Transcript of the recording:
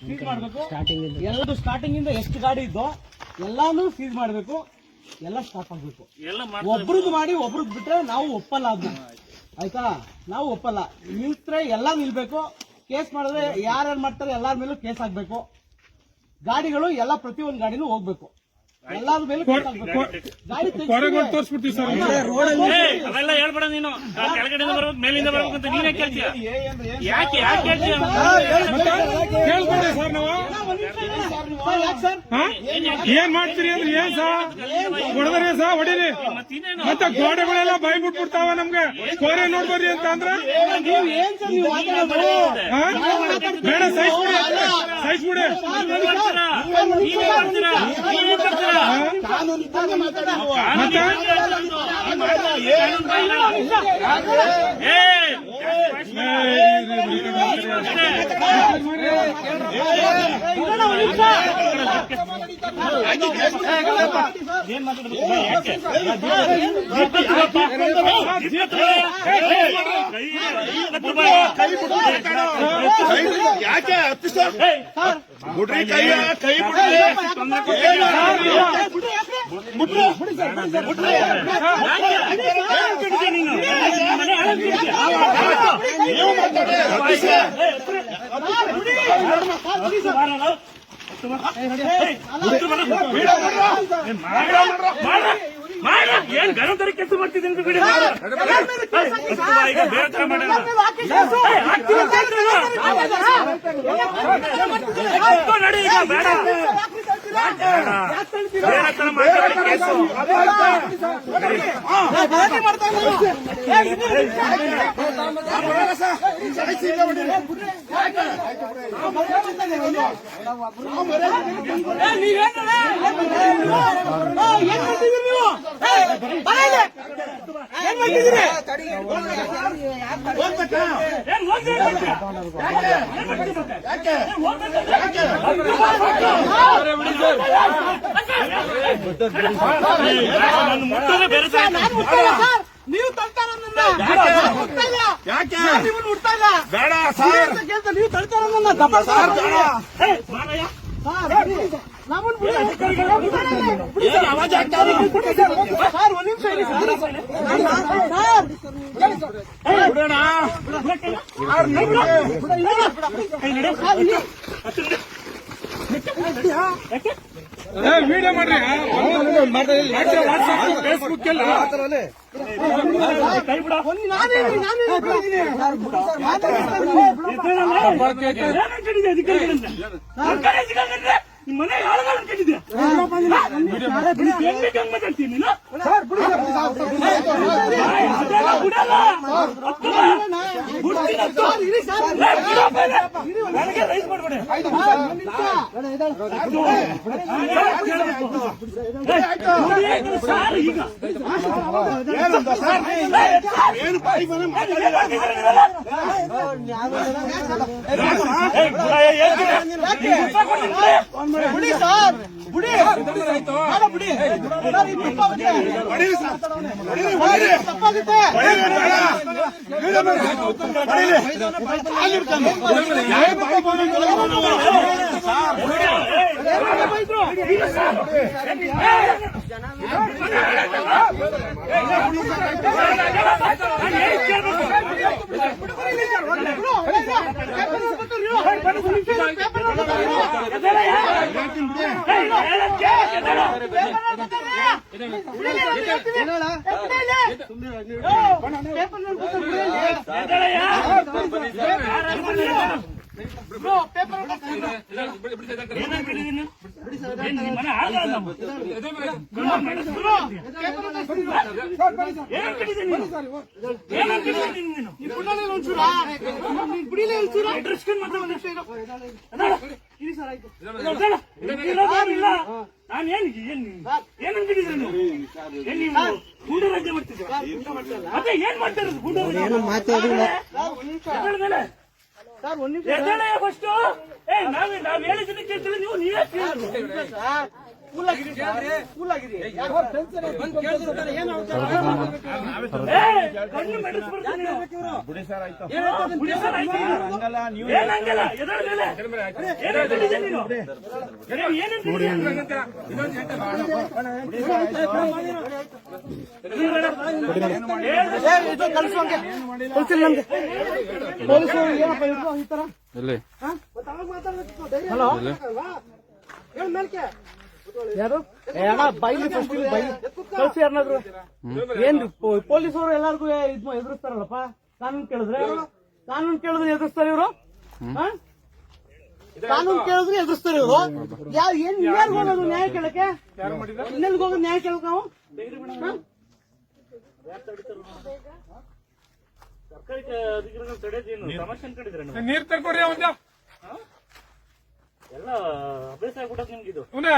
Seize ಮಾಡಬೇಕು. ಎಲ್ಲದು starting ಇಂದ ಎಷ್ಟು ಗಾಡಿ ಇದ್ದೋ ಎಲ್ಲಾನು ಸೀಸ್ ಮಾಡಬೇಕು, ಎಲ್ಲ ಸ್ಟಾಪ್ ಆಗ್ಬೇಕು. ಒಬ್ರದ್ದು ಮಾಡಿ ಒಬ್ರದ್ದು ಬಿಟ್ರೆ ನಾವು ಒಪ್ಪಲ್ಲ ಅದನ್ನ, ಆಯ್ತಾ? ನಾವು ಒಪ್ಪಲ್ಲ. ನಿಲ್ತ್ರೆ ಎಲ್ಲಾ ನಿಲ್ಬೇಕು. ಕೇಸ್ ಮಾಡಿದ್ರೆ ಯಾರ್ಯಾರು ಮಾಡ್ತಾರೆ ಎಲ್ಲಾರ ಮೇಲೂ ಕೇಸ್ ಆಗ್ಬೇಕು. ಗಾಡಿಗಳು ಎಲ್ಲ ಪ್ರತಿಯೊಂದು ಗಾಡಿನೂ ಹೋಗ್ಬೇಕು, ಎಲ್ಲಾರ ಮೇಲೂ ಕೇಸ್ ಆಗ್ಬೇಕು. ಗಾಡಿ ತೋರಿಸ್ಬಿಡ್ತೀವಿ ಸರ್. ಅವೆಲ್ಲ ಹೇಳ್ಬೇಡ ನೀನು. ಕೆಳಗಡೆ ಬರ್ಬೇಕು, ಮೇಲಿಂದ ಬರ್ಬೇಕು ಅಂತ ನೀನೇ ಕೇಳ್ತೀಯ. ಯಾಕೆ ಕೇಳ್ತೀಯ? ಕೇಳ್ಬೇಡಿ ಸರ್ ನಾವು. ಏನ್ ಮಾಡ್ತೀರಿ ಅಂದ್ರೆ ಏನ್ ಸರ್ ಹೊಡೆದ್ರಿ ಸರ್, ಹೊಡೀರಿ. ಮತ್ತೆ ಗೋಡೆಗಳೆಲ್ಲ ಬಾಯಿ ಬಿಟ್ಬಿಡ್ತಾವ ನಮ್ಗೆ. ಕೋರೆ ನೋಡ್ಬರ್ರಿ ಅಂತ ಅಂದ್ರೆ ಬೇಡ, ಸಹಿಸ್ಬಿಡಿ. ಮತ್ತೆ ಯಾಕೆ ಬಿಡ್ರಿ ಕೈಯ, ಕೈ ಬಿಡ್ರಿ. ಏನ್ ಗಣತರ ಕೆಲಸ ಮಾಡ್ತಿದ್ದೀನಿ ನಡಿ ಈಗ ಬೇಡ. ನೀವು ತಳ್ತಾರ ಯಾಕೆ ಮುಟ್ತಾ ಇಲ್ಲ? ಬೇಡ ಸರ್, ನೀವು ತಳ್ತಾರ ಆವಾಜ್ ಆಗ್ತಾರೆ. ವಿಡಿಯೋ ಮಾಡ್ರಿ, ಫೇಸ್ಬುಕ್ ಎಲ್ಲ ಮನೆ ಕಟ್ಟಿದ್ಯಾ ಮಾತಾಡ್ತೀನಿ ನೀನು. ರೈಸ್ ಮಾಡ್ಬೇಡಿ. ಈಗ ಬುಡಿ ಸರ್, ಬುಡಿ ಬುಡಿ ತಪ್ಪಾಗುತ್ತೆ. ಗೂಂಡರಾಜ್ಯ ಮಾಡ್ತಿದ್ದೆ ಅದೇ ಏನ್ ಮಾಡ್ತಾರೆ ಫಸ್ಟ್ ನಾವ್ ಹೇಳಿದ್ದನ್ನ ಕೇಳ್ತಿಲ್ಲ ನೀವು. ನೀವೇ ಕೂಲ್ ಆಗಿದೆ ಬಿಡಿ ಸರ್ ಆಯ್ತು ಏನಂಗಲ್ಲ ಎದಳ ಮೇಲೆ ಪೊಲೀಸರು ಏನಪ್ಪ ಇದು ಈ ತರ ಹಲೋ ಯಾರು ಅಣ್ಣ ಬೈಲಿ ಫಸ್ಟ್ ಬೈಲಿ ಕಳ್ಸಿ ಯಾರನ್ನಾದ್ರು ಏನ್ ಪೊಲೀಸರು ಎಲ್ಲಾರ್ಗು ಎದುರಿಸ್ತಾರಲ್ಲಪ್ಪ ಕಾನೂನು ಕೇಳಿದ್ರೆ ಎದುರಿಸ್ತಾರೆ ಇವರು ಕಾನೂನು ಕೇಳಿದ್ರೆ ಎದುರಿಸ್ತಾರೆ ಇವರು ಏನ್ ಯಾರು ಹೋಗೋದು ನ್ಯಾಯ ಕೇಳಕ್ಕೆ ಇನ್ನೆಲ್ಗೆ ಹೋಗೋದು ನ್ಯಾಯ ಕೇಳಕ್ ನಾವು ಸರ್ಕಾರಿ ಅಧಿಕಾರಿಗಳು ತಡೆದೇನು ಸಮಸ್ಯೆ ಅನ್ಕೊಂಡಿದ್ರೆ ನೀರ್ ತರ್ಕೊಡ್ರಿ ಅವಂದ ಎಲ್ಲ ಅಭ್ಯಾಸ ಆಗ್ಬಿಟ್ಟದ್ ನಿಮ್ಗಿದು ಅವನ